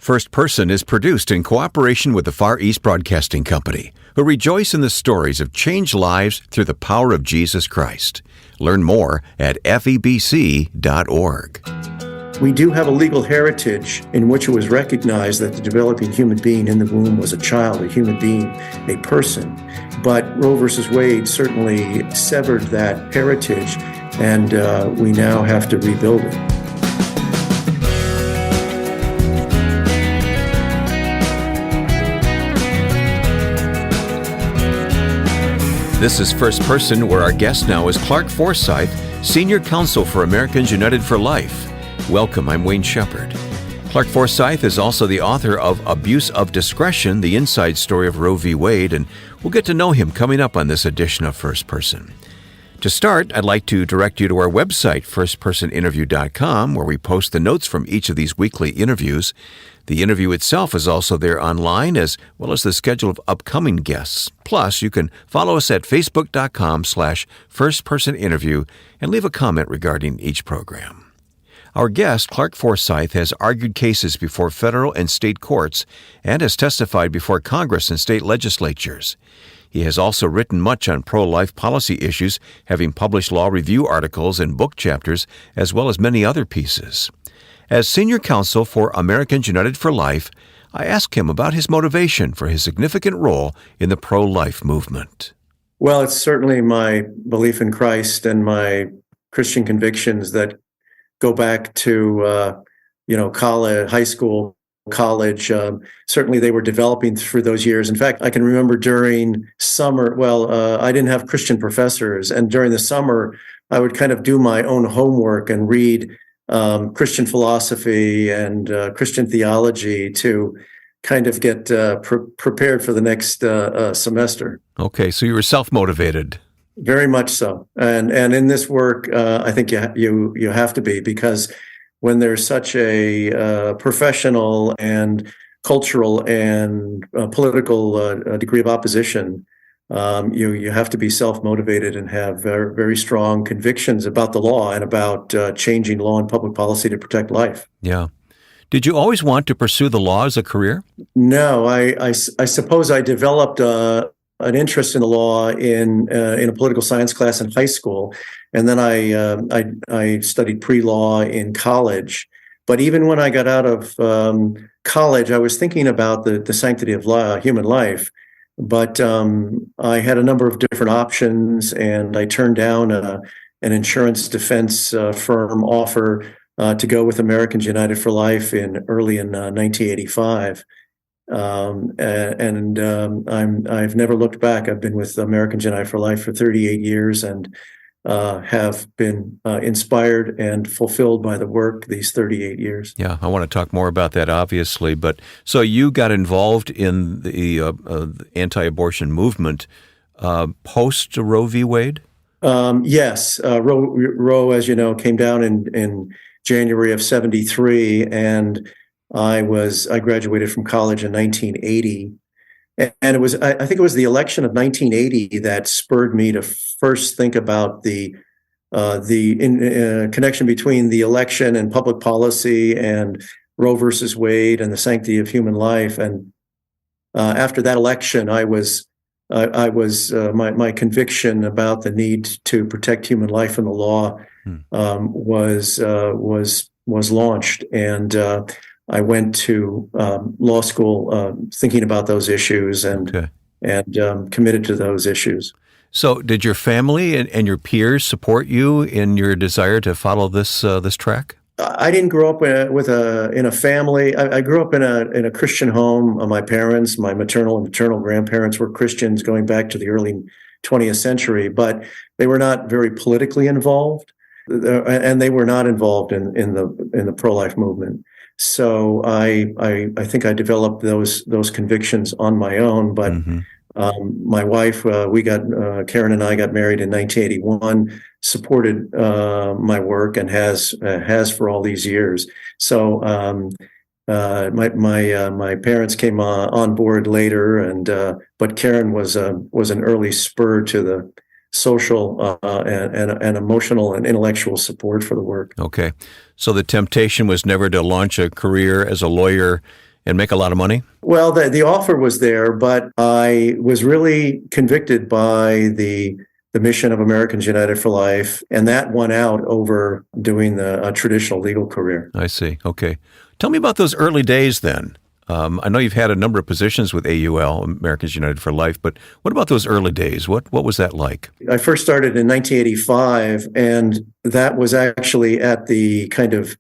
First Person is produced in cooperation with the Far East Broadcasting Company, who rejoice in the stories of changed lives through the power of Jesus Christ. Learn more at FEBC.org. We do have a legal heritage in which it was recognized that the developing human being in the womb was a child, a human being, a person. But Roe versus Wade certainly severed that heritage, and we now have to rebuild it. This is First Person, where our guest now is Clarke Forsythe, Senior Counsel for Americans United for Life. Welcome, I'm Wayne Shepherd. Clarke Forsythe is also the author of Abuse of Discretion, the inside story of Roe v. Wade, and we'll get to know him coming up on this edition of First Person. To start, I'd like to direct you to our website, firstpersoninterview.com, where we post the notes from each of these weekly interviews. The interview itself is also there online, as well as the schedule of upcoming guests. Plus, you can follow us at facebook.com/firstpersoninterview and leave a comment regarding each program. Our guest, Clarke Forsythe, has argued cases before federal and state courts and has testified before Congress and state legislatures. He has also written much on pro-life policy issues, having published law review articles and book chapters, as well as many other pieces. As Senior Counsel for Americans United for Life, I asked him about his motivation for his significant role in the pro-life movement. Well, it's certainly my belief in Christ and my Christian convictions that go back to, college, high school, college. Certainly they were developing through those years. In fact, I can remember during summer, I didn't have Christian professors, and during the summer, I would kind of do my own homework and read Christian philosophy and Christian theology to kind of get prepared for the next semester. Okay, so you were self-motivated. Very much so, and in this work, I think you have to be, because when there's such a professional and cultural and political degree of opposition, you have to be self-motivated and have very, very strong convictions about the law and about changing law and public policy to protect life. Yeah. Did you always want to pursue the law as a career? No, I suppose I developed an interest in the law in a political science class in high school, and then I studied pre-law in college. But even when I got out of college, I was thinking about the sanctity of human life. But I had a number of different options, and I turned down an insurance defense firm offer to go with Americans United for Life early in 1985. I've never looked back. I've been with Americans United for Life for 38 years and have been inspired and fulfilled by the work these 38 years. Yeah, I want to talk more about that, obviously. But so you got involved in the anti-abortion movement post Roe v. Wade? Yes. Roe, as you know, came down in January of 1973, and I graduated from college in 1980, and I think it was the election of 1980 that spurred me to first think about the connection between the election and public policy and Roe versus Wade and the sanctity of human life. And after that election, my conviction about the need to protect human life and the law was launched, and I went to law school thinking about those issues and committed to those issues. So did your family and your peers support you in your desire to follow this track? I didn't grow up in a family. I grew up in a Christian home. My parents, my maternal and maternal grandparents were Christians going back to the early 20th century, but they were not very politically involved, and they were not involved in the pro-life movement. So I think I developed those convictions on my own. But my wife, Karen and I got married in 1981, supported my work and has for all these years. So my parents came on board later, but Karen was an early spur to the social and emotional and intellectual support for the work. Okay. So the temptation was never to launch a career as a lawyer And make a lot of money? Well, the offer was there, but I was really convicted by the mission of Americans United for Life, and that won out over doing a traditional legal career. I see. Okay. Tell me about those early days then. I know you've had a number of positions with AUL, Americans United for Life, but what about those early days? What was that like? I first started in 1985, and that was actually at the kind of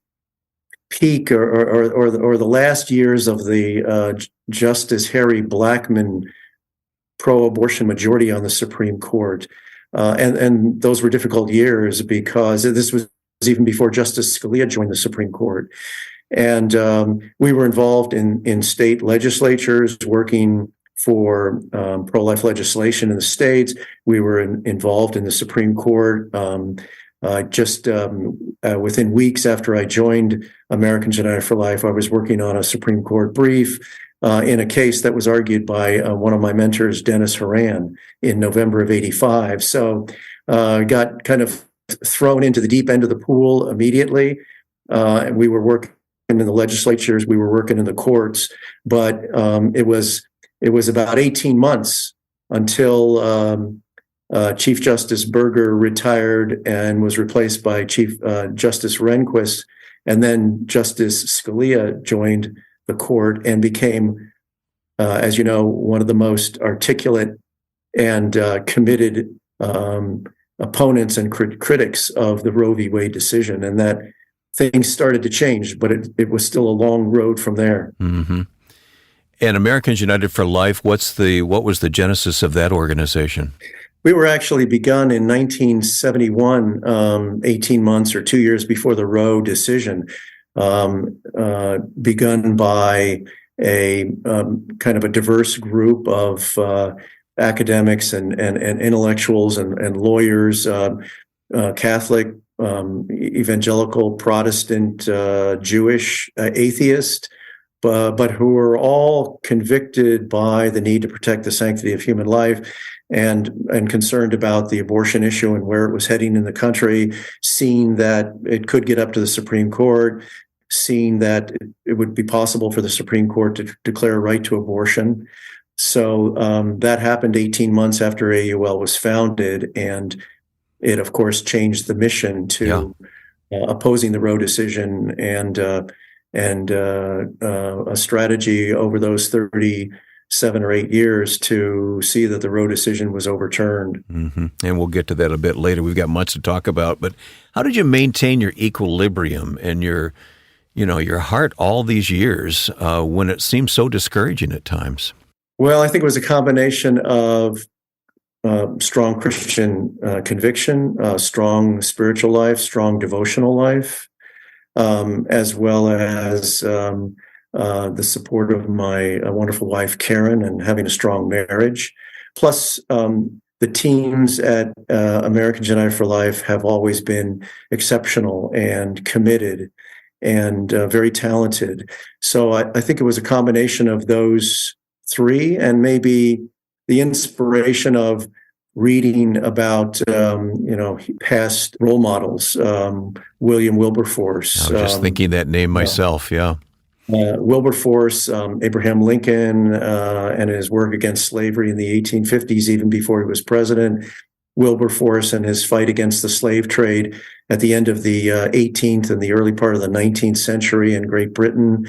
peak or the last years of the Justice Harry Blackmun pro-abortion majority on the Supreme Court. And those were difficult years because this was even before Justice Scalia joined the Supreme Court. And we were involved in state legislatures working for pro-life legislation in the states. We were involved in the Supreme Court. Within weeks after I joined Americans United for Life, I was working on a Supreme Court brief in a case that was argued by one of my mentors, Dennis Horan, in November of '85. So got kind of thrown into the deep end of the pool immediately. And we were working in the legislatures, we were working in the courts, but it was about 18 months until Chief Justice Berger retired and was replaced by Chief Justice Rehnquist, and then Justice Scalia joined the court and became, as you know, one of the most articulate and committed opponents and critics of the Roe v. Wade decision, and that things started to change, but it was still a long road from there. Mm-hmm. And Americans United for Life, what was the genesis of that organization? We were actually begun in 1971, 18 months or 2 years before the Roe decision, begun by a kind of a diverse group of academics and intellectuals and lawyers, Catholic, evangelical, Protestant, Jewish, atheist, but who were all convicted by the need to protect the sanctity of human life and concerned about the abortion issue and where it was heading in the country, seeing that it could get up to the Supreme Court, seeing that it would be possible for the Supreme Court to declare a right to abortion. So that happened 18 months after AUL was founded, and it, of course, changed the mission to opposing the Roe decision and a strategy over those 37 or 8 years to see that the Roe decision was overturned. Mm-hmm. And we'll get to that a bit later. We've got much to talk about. But how did you maintain your equilibrium and your heart all these years when it seemed so discouraging at times? Well, I think it was a combination of strong Christian conviction, strong spiritual life, strong devotional life, as well as the support of my wonderful wife, Karen, and having a strong marriage. Plus, the teams at Americans United for Life have always been exceptional and committed and very talented. So I think it was a combination of those three, and maybe the inspiration of reading about past role models, William Wilberforce. I was just thinking that name myself. Wilberforce, Abraham Lincoln, and his work against slavery in the 1850s, even before he was president. Wilberforce and his fight against the slave trade at the end of the 18th and the early part of the 19th century in Great Britain.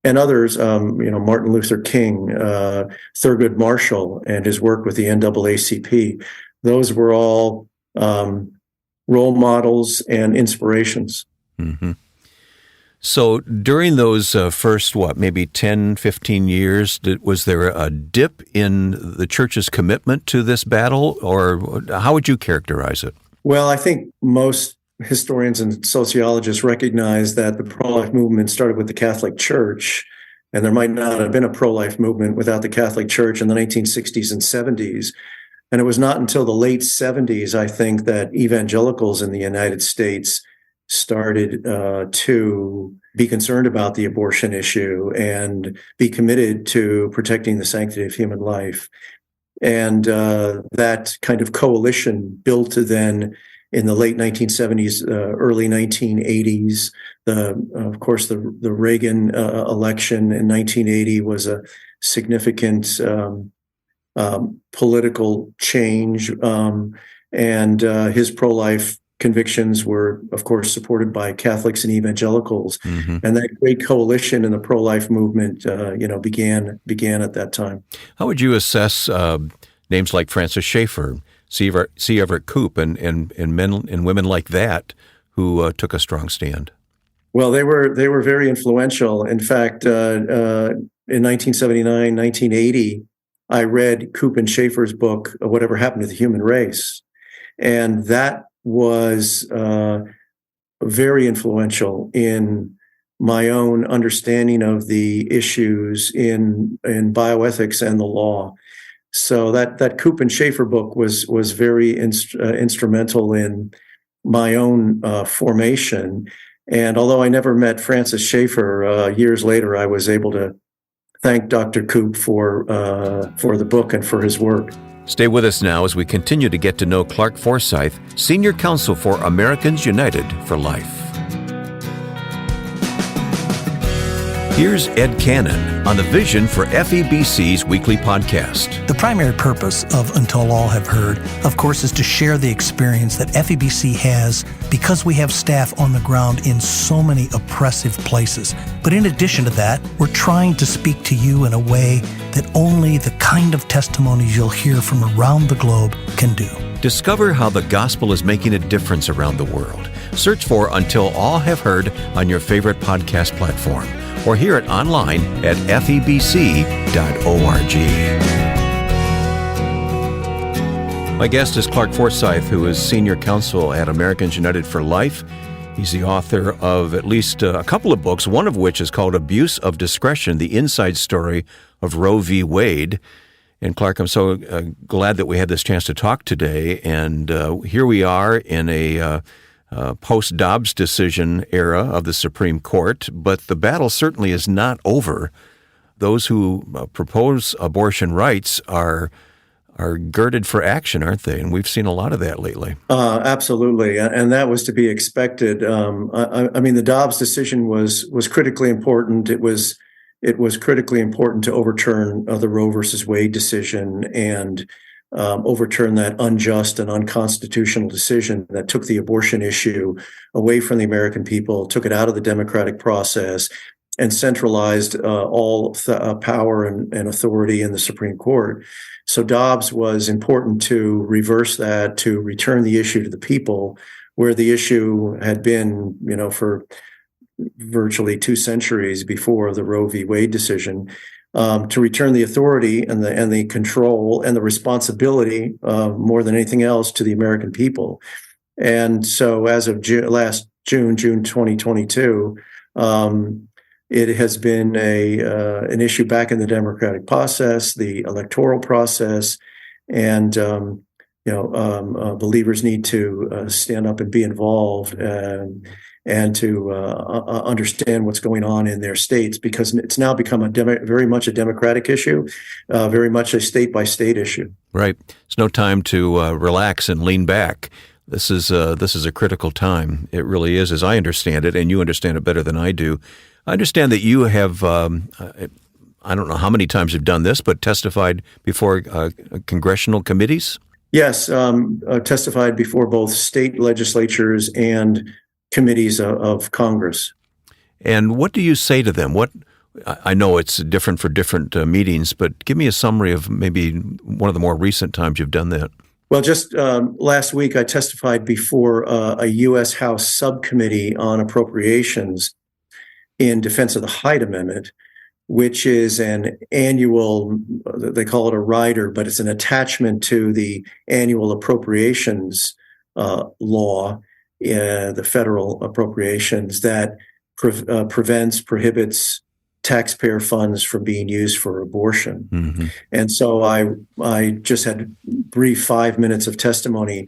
And others, Martin Luther King, Thurgood Marshall, and his work with the NAACP. Those were all role models and inspirations. Mm-hmm. So during those first, maybe 10, 15 years, was there a dip in the church's commitment to this battle, or how would you characterize it? Well, I think most historians and sociologists recognize that the pro-life movement started with the Catholic Church, and there might not have been a pro-life movement without the Catholic Church in the 1960s and 70s. And it was not until the late 70s, I think, that evangelicals in the United States started to be concerned about the abortion issue and be committed to protecting the sanctity of human life. And that kind of coalition built then in the late 1970s, early 1980s. Of course, the Reagan election in 1980 was a significant political change, and his pro-life convictions were, of course, supported by Catholics and evangelicals, and that great coalition in the pro-life movement, began at that time. How would you assess names like Francis Schaeffer, C. Everett Koop, and men and women like that who took a strong stand? Well, they were very influential. In fact, in 1979, 1980, I read Koop and Schaeffer's book, Whatever Happened to the Human Race, and that was very influential in my own understanding of the issues in bioethics and the law. So that Koop and Schaeffer book was very instrumental in my own formation. And although I never met Francis Schaeffer, years later I was able to thank Dr. Koop for the book and for his work. Stay with us now as we continue to get to know Clarke Forsythe, Senior Counsel for Americans United for Life. Here's Ed Cannon on the vision for FEBC's weekly podcast. The primary purpose of Until All Have Heard, of course, is to share the experience that FEBC has because we have staff on the ground in so many oppressive places. But in addition to that, we're trying to speak to you in a way that only the kind of testimonies you'll hear from around the globe can do. Discover how the gospel is making a difference around the world. Search for Until All Have Heard on your favorite podcast platform, or hear it online at febc.org. My guest is Clarke Forsythe, who is Senior Counsel at Americans United for Life. He's the author of at least a couple of books, one of which is called Abuse of Discretion, the Inside Story of Roe v. Wade. And Clarke, I'm so glad that we had this chance to talk today. And here we are in a post-Dobbs decision era of the Supreme Court, but the battle certainly is not over. Those who propose abortion rights are girded for action, aren't they? And we've seen a lot of that lately. Absolutely, and that was to be expected. I mean, the Dobbs decision was critically important. It was critically important to overturn the Roe versus Wade decision and overturn that unjust and unconstitutional decision that took the abortion issue away from the American people, took it out of the democratic process, and centralized all power and authority in the Supreme Court. So Dobbs was important to reverse that, to return the issue to the people, where the issue had been, for virtually 2 centuries before the Roe v. Wade decision. To return the authority and the control and the responsibility, more than anything else, to the American people. And so, as of last June 2022, it has been an issue back in the democratic process, the electoral process, and believers need to stand up and be involved and to understand what's going on in their states, because it's now become very much a democratic issue, very much a state-by-state issue. Right. It's no time to relax and lean back. This is a critical time. It really is, as I understand it, and you understand it better than I do. I understand that you have, I don't know how many times you've done this, but testified before congressional committees? Yes, testified before both state legislatures and committees of Congress. And what do you say to them? I know it's different for different meetings, but give me a summary of maybe one of the more recent times you've done that. Well, just last week I testified before a U.S. House subcommittee on appropriations in defense of the Hyde Amendment, which is an annual, they call it a rider, but it's an attachment to the annual appropriations law, the federal appropriations, that prohibits taxpayer funds from being used for abortion. Mm-hmm. And so I just had a brief 5 minutes of testimony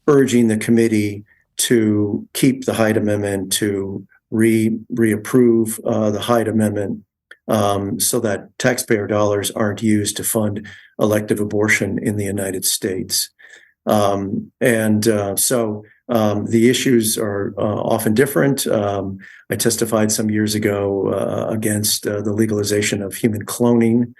urging the committee to keep the Hyde Amendment, to reapprove the Hyde Amendment, so that taxpayer dollars aren't used to fund elective abortion in the United States. So The issues are often different. I testified some years ago against the legalization of human cloning,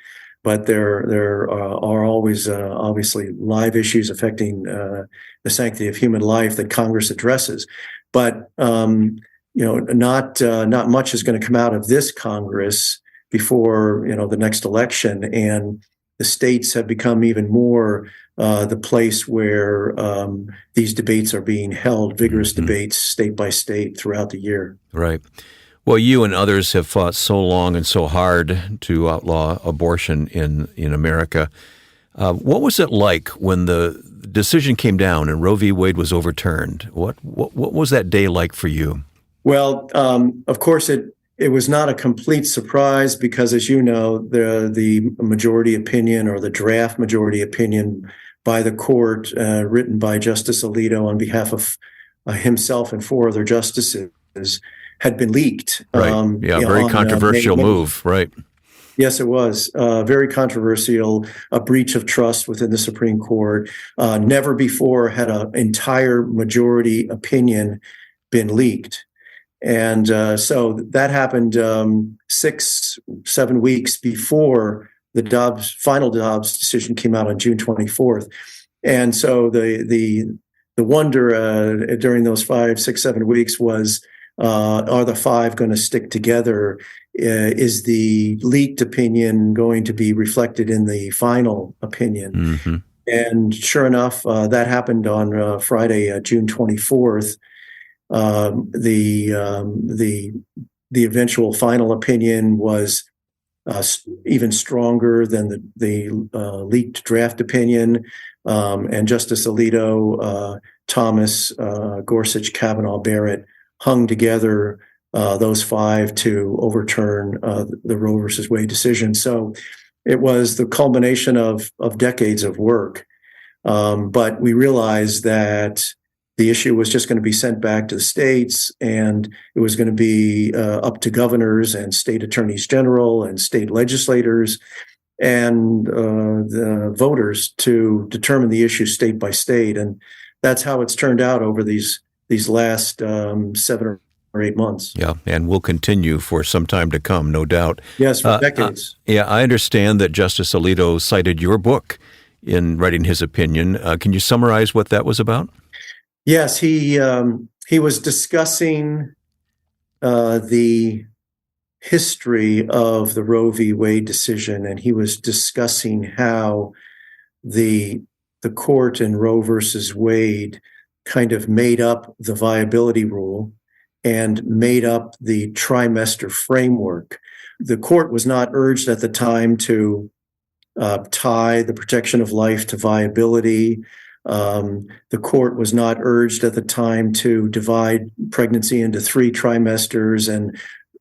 but there are always obviously live issues affecting the sanctity of human life that Congress addresses. But not much is going to come out of this Congress before the next election, and the states have become even more the place where these debates are being held, vigorous debates state by state throughout the year. Right. Well, you and others have fought so long and so hard to outlaw abortion in America. What was it like when the decision came down and Roe v. Wade was overturned? What was that day like for you? Well, of course, it was not a complete surprise because, as you know, the majority opinion or the draft majority opinion by the court, written by Justice Alito on behalf of himself and four other justices, had been leaked. Right. Very controversial move. Right. Yes, it was very controversial, a breach of trust within the Supreme Court. Never before had an entire majority opinion been leaked. And so that happened 6-7 weeks before the final Dobbs decision came out on June 24th. And so the wonder during those 5, 6, 7 weeks was, are the five going to stick together? Is the leaked opinion going to be reflected in the final opinion? Mm-hmm. And sure enough, that happened on Friday, June 24th. The eventual final opinion was even stronger than the leaked draft opinion, and Justice Alito, Thomas, Gorsuch, Kavanaugh, Barrett hung together those five to overturn the Roe versus Wade decision. So it was the culmination of decades of work, but we realized that the issue was just going to be sent back to the states, and it was going to be up to governors and state attorneys general and state legislators and the voters to determine the issue state by state. And that's how it's turned out over these last 7 or 8 months. Yeah, and will continue for some time to come, no doubt. Yes, for decades. I understand that Justice Alito cited your book in writing his opinion. Can you summarize what that was about? Yes, he was discussing the history of the Roe v. Wade decision, and he was discussing how the court in Roe versus Wade kind of made up the viability rule and made up the trimester framework. The court was not urged at the time to tie the protection of life to viability. The court was not urged at the time to divide pregnancy into 3 trimesters and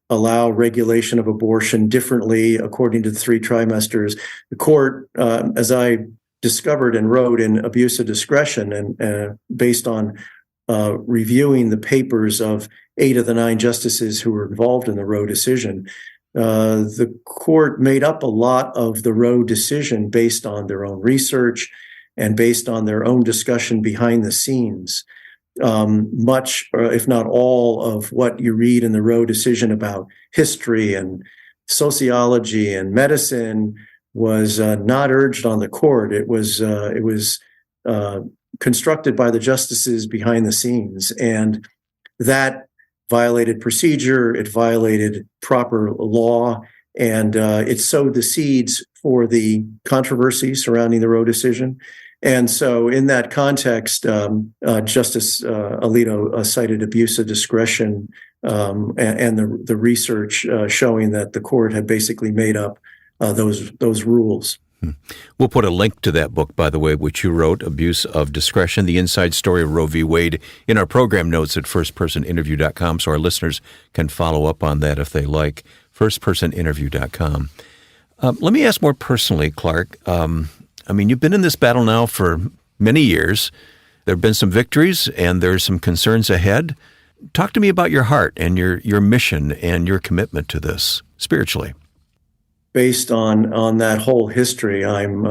allow regulation of abortion differently according to the 3 trimesters. The court, as I discovered and wrote in abuse of discretion, and based on reviewing the papers of 8 of the 9 justices who were involved in the Roe decision, the court made up a lot of the Roe decision based on their own research and based on their own discussion behind the scenes. Much, or if not all, of what you read in the Roe decision about history and sociology and medicine was not urged on the court. It was constructed by the justices behind the scenes, and that violated procedure. It violated proper law, and it sowed the seeds for the controversy surrounding the Roe decision. And so in that context, Justice Alito cited abuse of discretion and the research showing that the court had basically made up those rules. We'll put a link to that book, by the way, which you wrote, Abuse of Discretion, The Inside Story of Roe v. Wade, in our program notes at firstpersoninterview.com, so our listeners can follow up on that if they like, firstpersoninterview.com. Let me ask more personally, Clarke. You've been in this battle now for many years. There have been some victories, and there's some concerns ahead. Talk to me about your heart and your mission and your commitment to this spiritually. Based on that whole history, I'm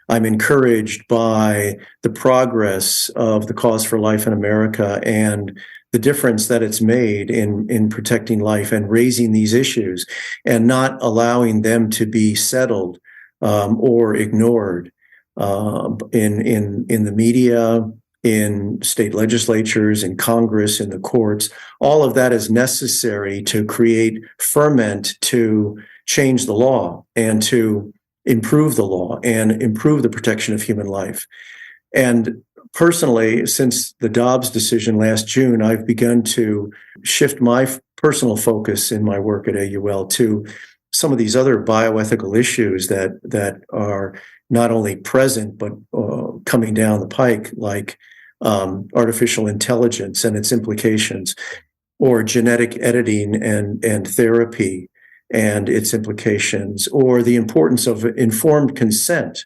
I'm encouraged by the progress of the Cause for Life in America and the difference that it's made in protecting life and raising these issues and not allowing them to be settled or ignored in the media, in state legislatures, in Congress, in the courts. All of that is necessary to create ferment to change the law and to improve the law and improve the protection of human life. And personally, since the Dobbs decision last June, I've begun to shift my personal focus in my work at AUL to some of these other bioethical issues that are not only present but coming down the pike, like artificial intelligence and its implications, or genetic editing and therapy and its implications, or the importance of informed consent.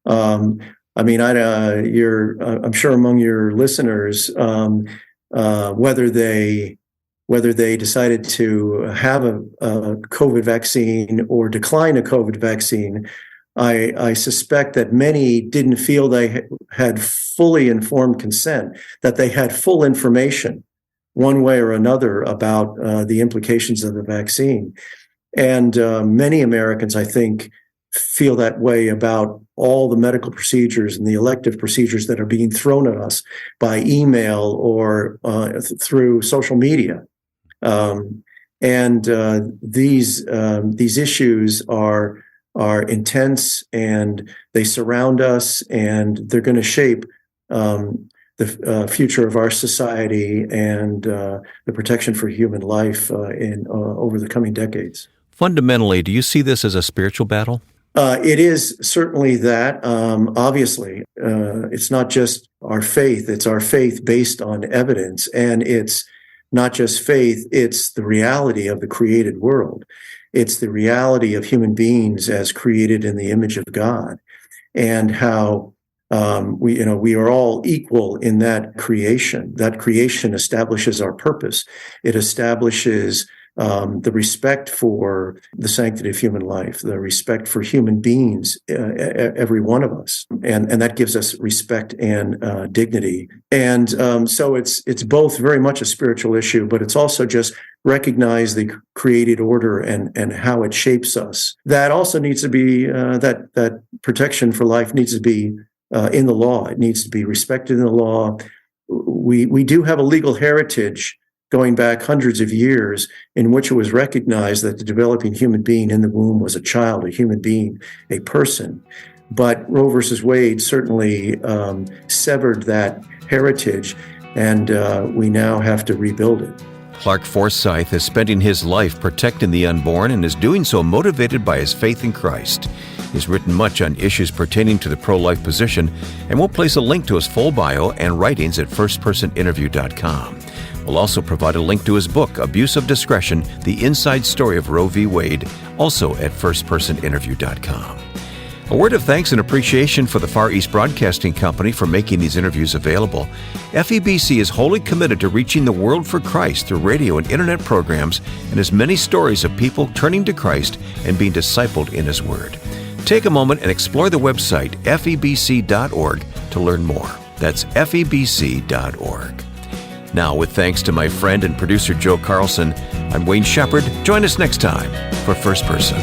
I'm sure among your listeners, whether they decided to have a COVID vaccine or decline a COVID vaccine, I suspect that many didn't feel they had fully informed consent, that they had full information one way or another about the implications of the vaccine. And many Americans, I think, feel that way about all the medical procedures and the elective procedures that are being thrown at us by email or through social media. These issues are intense, and they surround us, and they're going to shape the future of our society and the protection for human life over the coming decades. Fundamentally, do you see this as a spiritual battle? It is certainly that. Obviously, it's not just our faith. It's our faith based on evidence. And it's not just faith, it's the reality of the created world. It's the reality of human beings as created in the image of God, and how we are all equal in that creation. That creation establishes our purpose. It establishes the respect for the sanctity of human life, the respect for human beings, every one of us, and that gives us respect and dignity. And so it's both very much a spiritual issue, but it's also just recognize the created order and how it shapes us. That also needs to be that protection for life needs to be in the law. It needs to be respected in the law. We do have a legal heritage going back hundreds of years, in which it was recognized that the developing human being in the womb was a child, a human being, a person. But Roe versus Wade certainly severed that heritage, and we now have to rebuild it. Clarke Forsythe is spending his life protecting the unborn and is doing so motivated by his faith in Christ. He's written much on issues pertaining to the pro-life position, and we'll place a link to his full bio and writings at firstpersoninterview.com. We'll also provide a link to his book, Abuse of Discretion, The Inside Story of Roe v. Wade, also at firstpersoninterview.com. A word of thanks and appreciation for the Far East Broadcasting Company for making these interviews available. FEBC is wholly committed to reaching the world for Christ through radio and internet programs, and has many stories of people turning to Christ and being discipled in His Word. Take a moment and explore the website febc.org to learn more. That's febc.org. Now, with thanks to my friend and producer Joe Carlson, I'm Wayne Shepherd. Join us next time for First Person.